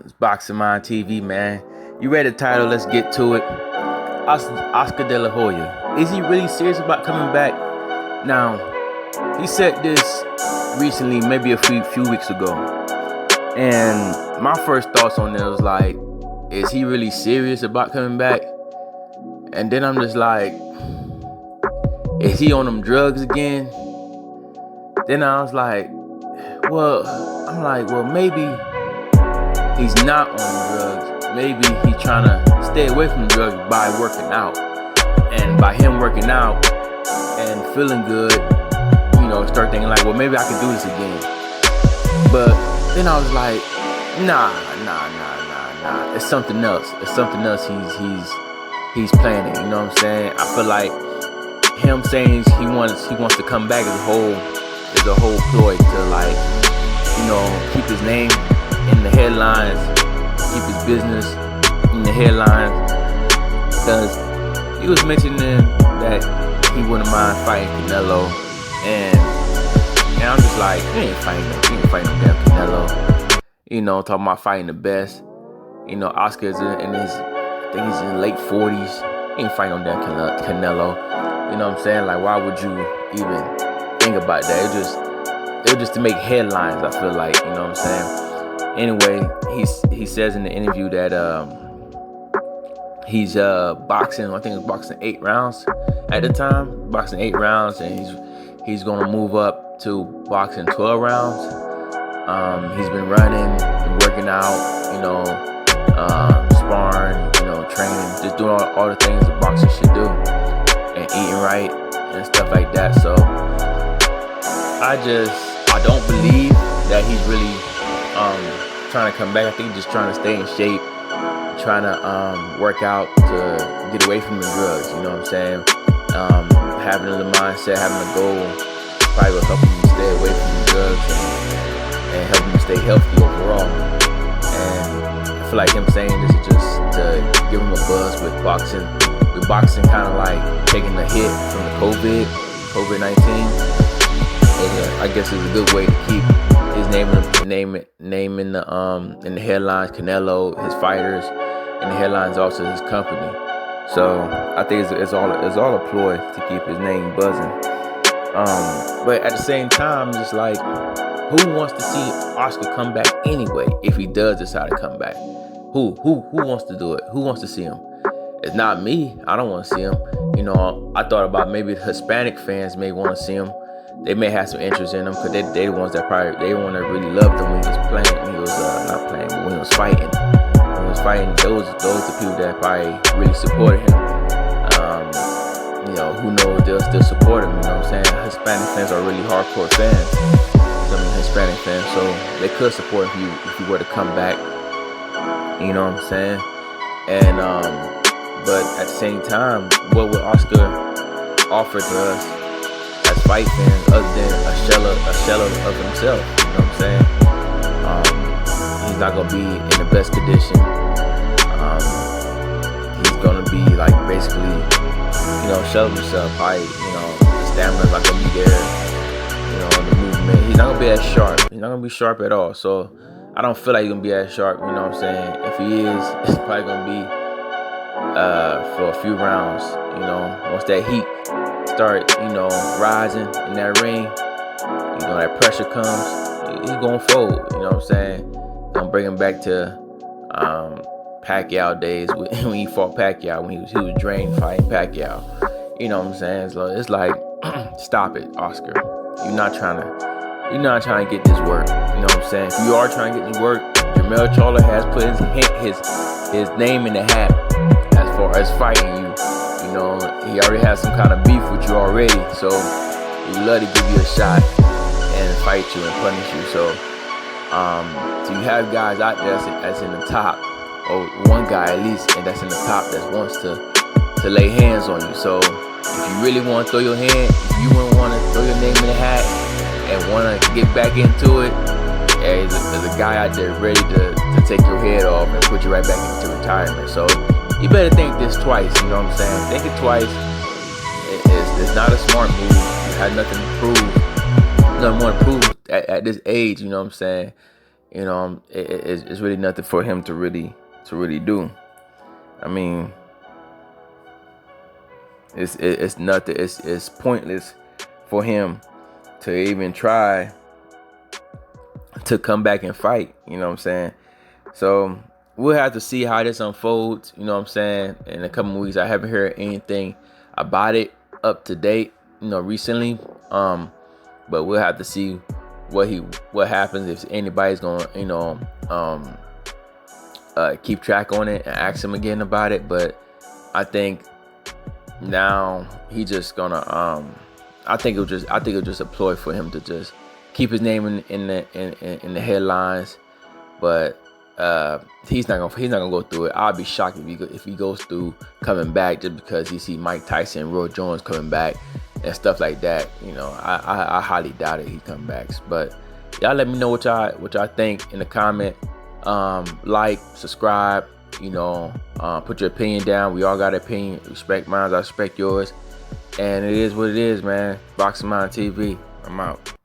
It's Boxing Mind TV, man. You read the title, let's get to it. Oscar De La Hoya. Is he really serious about coming back? Now, he said this recently, maybe a few weeks ago. And my first thoughts on it was like, is he really serious about coming back? And then I'm just like, is he on them drugs again? Then I was like, well, maybe he's not on drugs. Maybe he's trying to stay away from drugs by working out. And by him working out and feeling good, start thinking like, well, maybe I can do this again. But then I was like, nah. It's something else. It's something else he's planning. You know what I'm saying? I feel like him saying he wants to come back is a whole ploy to keep his name in the headlines, keep his business in the headlines, because he was mentioning that he wouldn't mind fighting Canelo, and I'm just like, he ain't fighting no damn Canelo. Talking about fighting the best. Oscar is in his, I think he's in his late 40s. He ain't fighting no damn Canelo. You know what I'm saying? Like, why would you even think about that? It was just to make headlines, I feel like, you know what I'm saying? Anyway, he says in the interview that he's boxing, I think he was boxing 8 rounds at the time, boxing 8 rounds, and he's gonna move up to boxing 12 rounds. He's been running, been working out, sparring, training, just doing all the things a boxer should do, and eating right and stuff like that. So I don't believe that he's really trying to come back. I think he's just trying to stay in shape, trying to work out to get away from the drugs. You know what I'm saying? Having the mindset, having a goal, probably will help him stay away from the drugs and help him stay healthy overall. And I feel like him saying this is just to give him a buzz with boxing. With boxing kind of like taking a hit from the COVID-19. I guess it's a good way to keep his name in the headlines. Canelo, his fighters, in the headlines, also his company. So I think it's all a ploy to keep his name buzzing. But at the same time, just like, who wants to see Oscar come back anyway? If he does decide to come back, who wants to do it? Who wants to see him? It's not me. I don't want to see him. I thought about maybe the Hispanic fans may want to see him. They may have some interest in him because they the ones that they want to really love him when he was playing. When he was not playing, but when he was fighting. When he was fighting, those the people that probably really supported him. Who knows, they'll still support him. You know what I'm saying? Hispanic fans are really hardcore fans. Some Hispanic fans, so they could support him if you were to come back. You know what I'm saying? And but at the same time, what would Oscar offer to us as fight fans other than a shell of himself? You know what I'm saying? He's not gonna be in the best condition. He's gonna be like basically, shell of himself. Probably, the stamina's not gonna be there. The movement. He's not gonna be as sharp. He's not gonna be sharp at all. So I don't feel like he's gonna be as sharp. You know what I'm saying? If he is, it's probably gonna be for a few rounds. Once that heat start, rising in that ring, that pressure comes, he's gonna fold. You know what I'm saying? Gonna bring him back to Pacquiao days when he fought Pacquiao, when he was drained fighting Pacquiao. You know what I'm saying? So it's like, stop it, Oscar. You're not trying to get this work. You know what I'm saying? If you are trying to get this work, Jamel Charlo has put his name in the hat as far as fighting you. He already has some kind of beef with you already, so he would love to give you a shot and fight you and punish you. So you have guys out there that's in the top, or one guy at least, and that's in the top that wants to lay hands on you. So if you really want to throw your hand, if you want to throw your name in the hat and want to get back into it, there's a guy out there ready to take your head off and put you right back into retirement. So you better think this twice, you know what I'm saying? Think it twice. It's not a smart move. You had nothing to prove. Nothing more to prove at this age, you know what I'm saying? It's really nothing for him to really do. I mean, it's nothing. It's pointless for him to even try to come back and fight. You know what I'm saying? So we'll have to see how this unfolds. You know what I'm saying? In a couple of weeks, I haven't heard anything about it up to date. Recently. But we'll have to see what happens, if anybody's gonna keep track on it and ask him again about it. But I think now he just gonna I think it was just a ploy for him to just keep his name in the headlines. But he's not gonna go through it. I'll be shocked if he goes through coming back just because he see Mike Tyson and Roy Jones coming back and stuff like that. I highly doubt it he come back. But y'all let me know what y'all think in the comment. Like, subscribe, put your opinion down. We all got an opinion. Respect mine, I respect yours. And it is what it is, man. Boxing Mind TV. I'm out.